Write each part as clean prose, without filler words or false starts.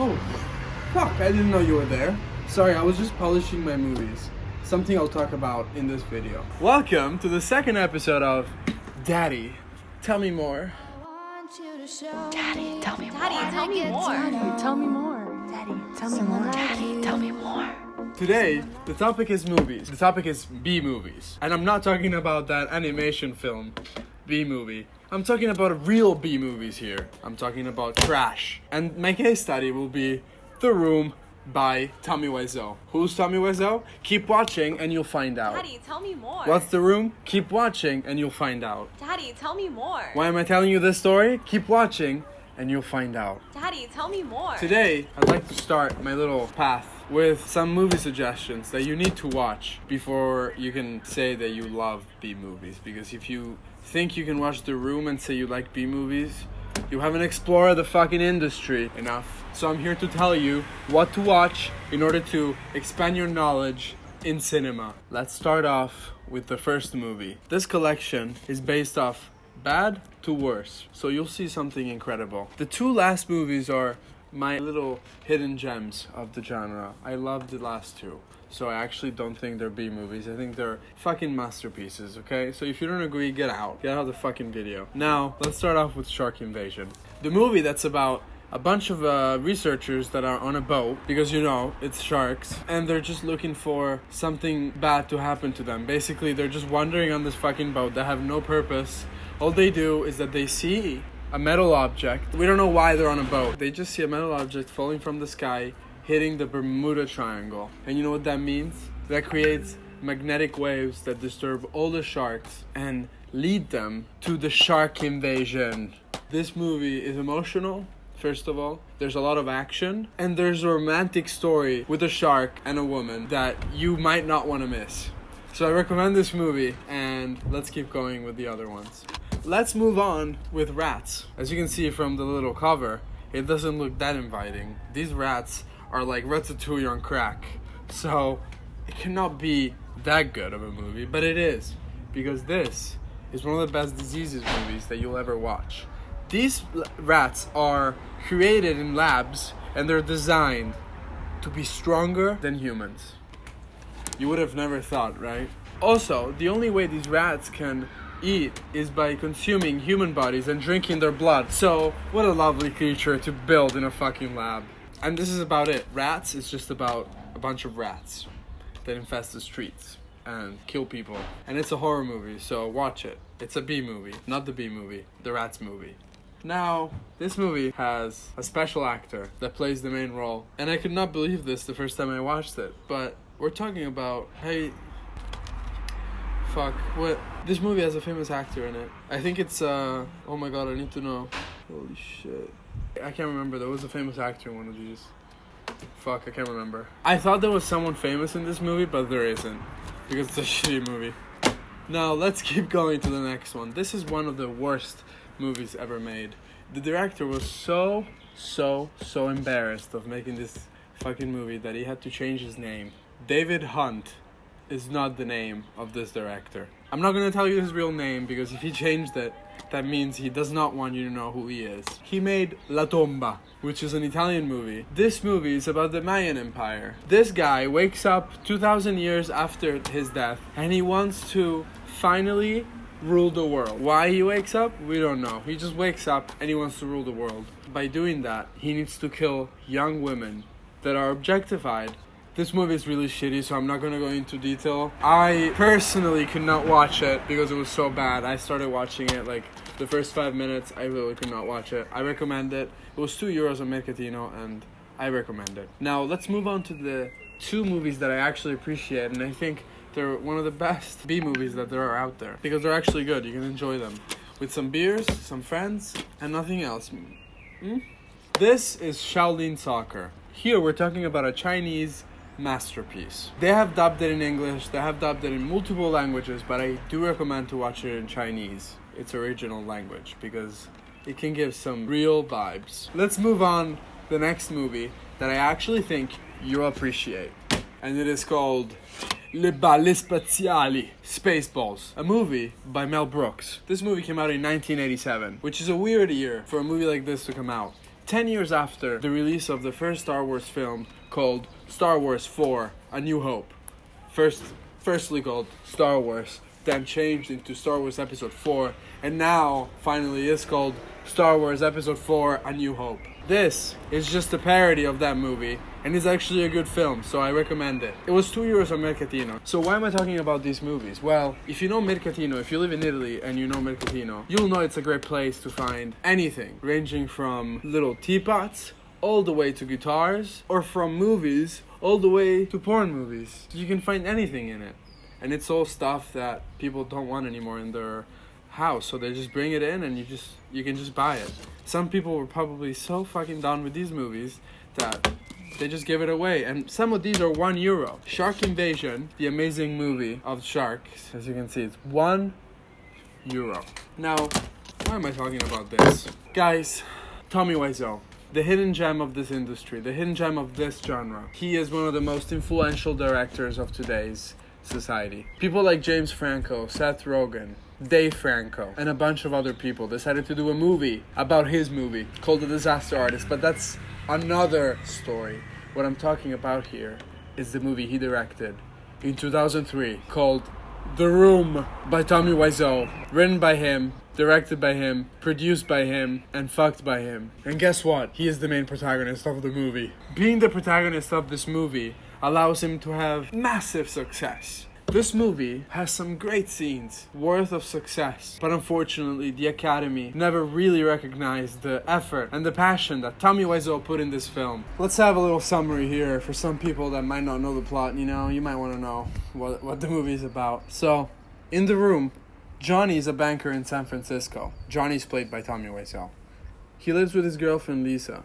Oh, fuck, I didn't know you were there. Sorry, I was just polishing my movies. Something I'll talk about in this video. Welcome to the second episode of Daddy, Tell Me More. Daddy, tell me more. Daddy, tell me more. Daddy, tell me more. Daddy, tell me more. Daddy, tell me more. Today, the topic is movies. The topic is B-movies. And I'm not talking about that animation film, B-movie. I'm talking about real B-movies here. I'm talking about trash. And my case study will be The Room by Tommy Wiseau. Who's Tommy Wiseau? Keep watching and you'll find out. Daddy, tell me more. What's The Room? Keep watching and you'll find out. Daddy, tell me more. Why am I telling you this story? Keep watching and you'll find out. Daddy, tell me more. Today, I'd like to start my little path with some movie suggestions that you need to watch before you can say that you love B-movies. Because if you think you can watch The Room and say you like B-movies, you haven't explored the fucking industry enough. So I'm here to tell you what to watch in order to expand your knowledge in cinema. Let's start off with the first movie. This collection is based off bad to worse, so you'll see something incredible. The two last movies are my little hidden gems of the genre. I love the last two, so I actually don't think they're B-movies. I think they're fucking masterpieces, okay? So if you don't agree, get out. Get out of the fucking video. Now, let's start off with Shark Invasion. The movie that's about a bunch of researchers that are on a boat, because you know, it's sharks, and they're just looking for something bad to happen to them. Basically, they're just wandering on this fucking boat. They have no purpose. All they do is that they see a metal object. We don't know why they're on a boat. They just see a metal object falling from the sky, hitting the Bermuda Triangle. And you know what that means? That creates magnetic waves that disturb all the sharks and lead them to the shark invasion. This movie is emotional. First of all, there's a lot of action, and there's a romantic story with a shark and a woman that you might not want to miss. So I recommend this movie, and let's keep going with the other ones. Let's move on with Rats. As you can see from the little cover, it doesn't look that inviting. These rats are like Ratatouille on crack. So it cannot be that good of a movie, but it is, because this is one of the best diseases movies that you'll ever watch. These rats are created in labs, and they're designed to be stronger than humans. You would have never thought, right? Also, the only way these rats can eat is by consuming human bodies and drinking their blood. So, what a lovely creature to build in a fucking lab. And this is about it. Rats is just about a bunch of rats that infest the streets and kill people. And it's a horror movie, so watch it. It's a B-movie, not the B-movie, the Rats movie. Now, this movie has a special actor that plays the main role. And I could not believe this the first time I watched it. But we're talking about, what? This movie has a famous actor in it. I think it's, oh my god, I need to know. Holy shit. I can't remember, there was a famous actor in one of these. I can't remember. I thought there was someone famous in this movie, but there isn't. Because it's a shitty movie. Now, let's keep going to the next one. This is one of the worst movies ever made. The director was so embarrassed of making this fucking movie that he had to change his name. David Hunt is not the name of this director. I'm not gonna tell you his real name, because if he changed it, that means he does not want you to know who he is. He made La Tomba, which is an Italian movie. This movie is about the Mayan Empire. This guy wakes up 2,000 years after his death, and he wants to finally rule the world. Why he wakes up? We don't know. He just wakes up and he wants to rule the world. By doing that, he needs to kill young women that are objectified. This movie is really shitty, so I'm not gonna go into detail. I personally could not watch it because it was so bad. I started watching it like the first 5 minutes. I really could not watch it. I recommend it. It was €2 on Mercatino, and I recommend it. Now let's move on to the two movies that I actually appreciate, and I think they're one of the best B-movies that there are out there, because they're actually good. You can enjoy them with some beers, some friends, and nothing else. This is Shaolin Soccer. Here we're talking about a Chinese masterpiece. They have dubbed it in English, they have dubbed it in multiple languages, but I do recommend to watch it in Chinese, its original language, because it can give some real vibes. Let's move on to the next movie that I actually think you'll appreciate, and it is called Le Ballet Spaziali, Spaceballs, a movie by Mel Brooks. This movie came out in 1987, which is a weird year for a movie like this to come out. 10 years after the release of the first Star Wars film called Star Wars 4, A New Hope. Firstly called Star Wars, then changed into Star Wars Episode 4, and now finally is called Star Wars Episode 4, A New Hope. This is just a parody of that movie, and it's actually a good film, so I recommend it. It was €2 on Mercatino. So why am I talking about these movies? Well, if you know Mercatino, if you live in Italy and you know Mercatino, you'll know it's a great place to find anything, ranging from little teapots all the way to guitars, or from movies all the way to porn movies. You can find anything in it. And it's all stuff that people don't want anymore in their house, so they just bring it in and you can just buy it. Some people were probably so fucking done with these movies that they just give it away, and some of these are €1. Shark Invasion, the amazing movie of sharks, as you can see, it's €1. Now, why am I talking about this? Guys, Tommy Wiseau, the hidden gem of this industry, the hidden gem of this genre. He is one of the most influential directors of today's society. People like James Franco, Seth Rogen, Dave Franco, and a bunch of other people decided to do a movie about his movie called The Disaster Artist, but that's another story. What I'm talking about here is the movie he directed in 2003 called The Room by Tommy Wiseau, written by him, directed by him, produced by him, and fucked by him. And guess what? He is the main protagonist of the movie. Being the protagonist of this movie allows him to have massive success. This movie has some great scenes, worth of success, but unfortunately the Academy never really recognized the effort and the passion that Tommy Wiseau put in this film. Let's have a little summary here for some people that might not know the plot, you might want to know what the movie is about. So, in The Room, Johnny is a banker in San Francisco. Johnny's played by Tommy Wiseau. He lives with his girlfriend Lisa.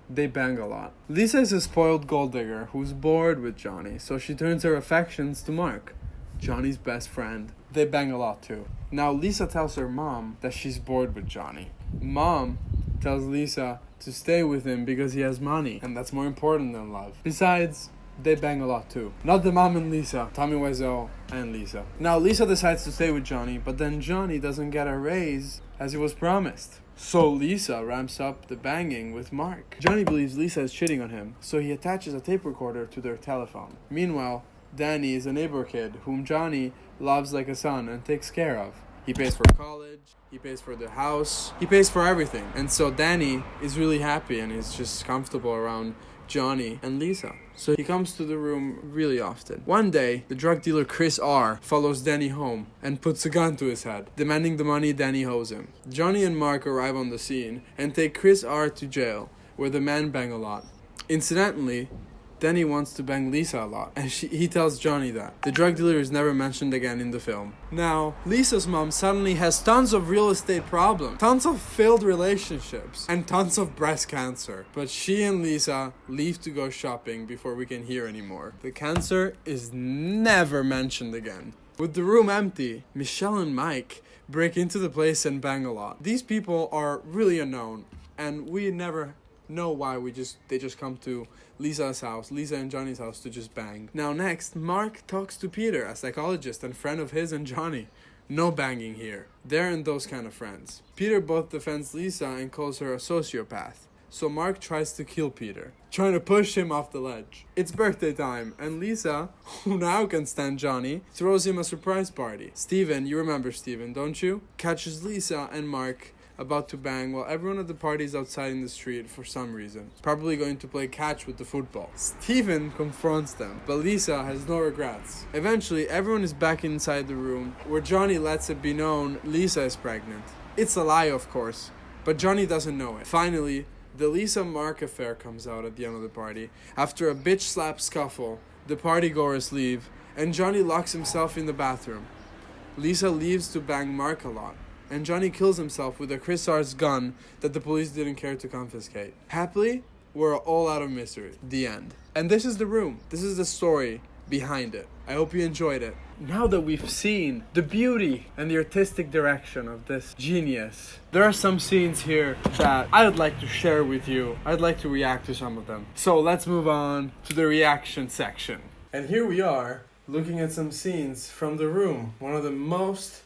They bang a lot. Lisa is a spoiled gold digger who's bored with Johnny, so she turns her affections to Mark, Johnny's best friend. They bang a lot too. Now Lisa tells her mom that she's bored with Johnny. Mom tells Lisa to stay with him because he has money, and that's more important than love. Besides, they bang a lot too. Not the mom and Lisa, Tommy Wiseau and Lisa. Now Lisa decides to stay with Johnny, but then Johnny doesn't get a raise as he was promised. So Lisa ramps up the banging with Mark. Johnny believes Lisa is cheating on him, so he attaches a tape recorder to their telephone. Meanwhile, Danny is a neighbor kid whom Johnny loves like a son and takes care of. He pays for college, he pays for the house, he pays for everything. And so Danny is really happy and is just comfortable around Johnny and Lisa. So he comes to the room really often. One day, the drug dealer Chris R. follows Danny home and puts a gun to his head, demanding the money Danny owes him. Johnny and Mark arrive on the scene and take Chris R. to jail, where the men bang a lot. Incidentally, Danny wants to bang Lisa a lot, and he tells Johnny that. The drug dealer is never mentioned again in the film. Now, Lisa's mom suddenly has tons of real estate problems, tons of failed relationships, and tons of breast cancer. But she and Lisa leave to go shopping before we can hear anymore. The cancer is never mentioned again. With the room empty, Michelle and Mike break into the place and bang a lot. These people are really unknown, and we never know why they just come to Lisa and Johnny's house to just bang. Now next, Mark talks to Peter, a psychologist and friend of his and Johnny. No banging here. They aren't those kind of friends. Peter both defends Lisa and calls her a sociopath. So Mark tries to kill Peter, trying to push him off the ledge. It's birthday time, and Lisa, who now can stand Johnny, throws him a surprise party. Steven, you remember Steven, don't you? Catches Lisa and Mark about to bang while everyone at the party is outside in the street for some reason, probably going to play catch with the football. Steven confronts them, but Lisa has no regrets. Eventually, everyone is back inside the room, where Johnny lets it be known Lisa is pregnant. It's a lie, of course, but Johnny doesn't know it. Finally, the Lisa-Mark affair comes out at the end of the party. After a bitch slap scuffle, the partygoers leave, and Johnny locks himself in the bathroom. Lisa leaves to bang Mark a lot, and Johnny kills himself with a Chris R's gun that the police didn't care to confiscate. Happily, we're all out of misery. The end. And this is The Room. This is the story behind it. I hope you enjoyed it. Now that we've seen the beauty and the artistic direction of this genius, there are some scenes here that I would like to share with you. I'd like to react to some of them. So let's move on to the reaction section. And here we are, looking at some scenes from The Room, one of the most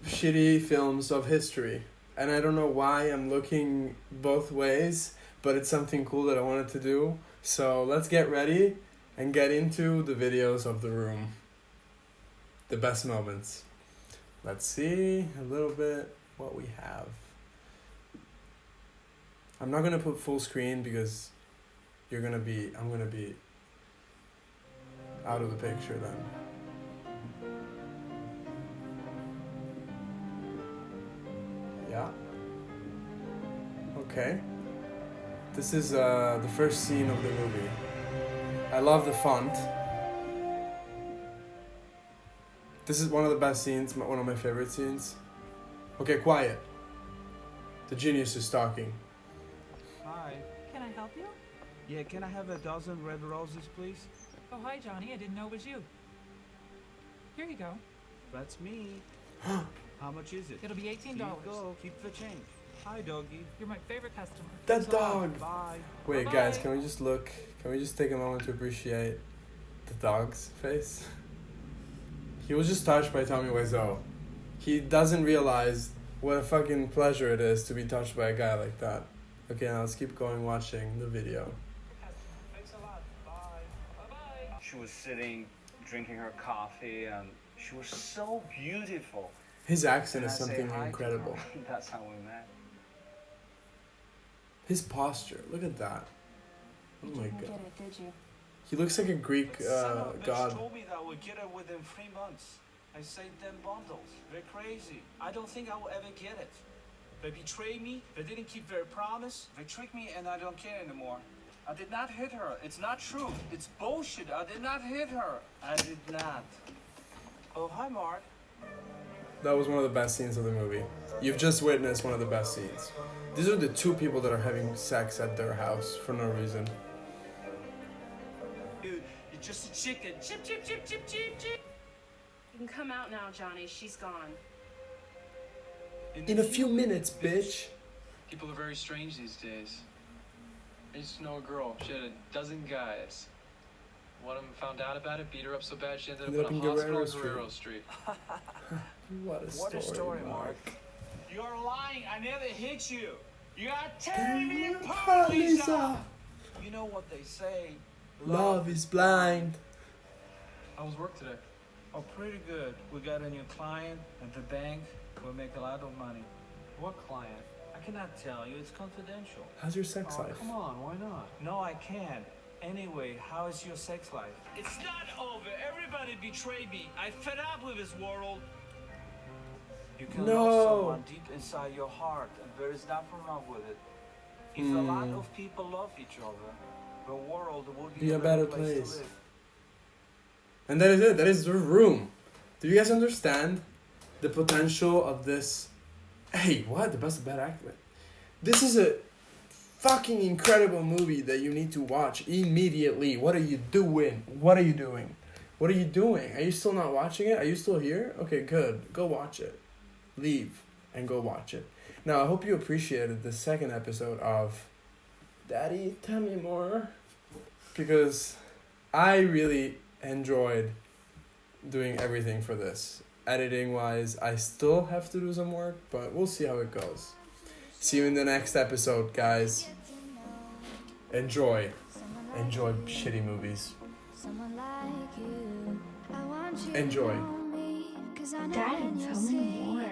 shitty films of history. And I don't know why I'm looking both ways, but it's something cool that I wanted to do. So let's get ready and get into the videos of the room. The best moments. Let's see a little bit what we have. I'm not gonna put full screen because I'm gonna be out of the picture then. Yeah. Okay. This is the first scene of the movie. I love the font. This is one of the best scenes, one of my favorite scenes. Okay, quiet. The genius is talking. Hi. Can I help you? Yeah, can I have a dozen red roses, please? Oh, hi, Johnny. I didn't know it was you. Here you go. That's me. How much is it? It'll be $18. Here you go. Keep the change. Hi, doggy. You're my favorite customer. That dog! Bye. Wait, Bye-bye. guys, can we just look? Can we just take a moment to appreciate the dog's face? He was just touched by Tommy Wiseau. He doesn't realize what a fucking pleasure it is to be touched by a guy like that. Okay, now let's keep going watching the video. Thanks a lot. Bye. Bye-bye. She was sitting, drinking her coffee, and she was so beautiful. His accent And is I say something hi to incredible. her. That's how we met. His posture, look at that. Oh my god. Get it, did you? He looks like a Greek Son of a bitch god. told me that I would get it within 3 months. I saved them bundles. They're crazy. I don't think I will ever get it. They betrayed me. They didn't keep their promise. They tricked me, and I don't care anymore. I did not hit her. It's not true. It's bullshit. I did not hit her. I did not. Oh, hi, Mark. That was one of the best scenes of the movie. You've just witnessed one of the best scenes. These are the two people that are having sex at their house for no reason. You're just a chicken. Chip, chip, chip, chip, chip, chip. You can come out now, Johnny. She's gone. In a few minutes, bitch. People are very strange these days. I used to know a girl. She had a dozen guys. One of them found out about it, beat her up so bad she ended up in a hospital on Guerrero Street. What a story, What a story, Mark. You're lying. I never hit you. You are tearing me apart, Lisa. You know what they say. Love is blind. How was work today? Oh, pretty good. We got a new client at the bank. We'll make a lot of money. What client? I cannot tell you. It's confidential. How's your sex Oh, life? come on, why not? No, I can't. Anyway, how is your sex life? It's not over. Everybody betrayed me. I fed up with this world. You can No. love someone deep inside your heart, and there is nothing wrong with it. If a lot of people love each other, the world would be a better place to live. And that is it. That is the room. Do you guys understand the potential of this? Hey, what? The best of bad acting. This is a fucking incredible movie that you need to watch immediately. What are you doing? What are you doing? What are you doing? Are you still not watching it? Are you still here? Okay, good. Go watch it. Leave and go watch it. Now, I hope you appreciated the second episode of Daddy, Tell Me More. Because I really enjoyed doing everything for this. Editing wise, I still have to do some work, but we'll see how it goes. See you in the next episode, guys. Enjoy. Enjoy shitty movies. Enjoy. Daddy, tell me more.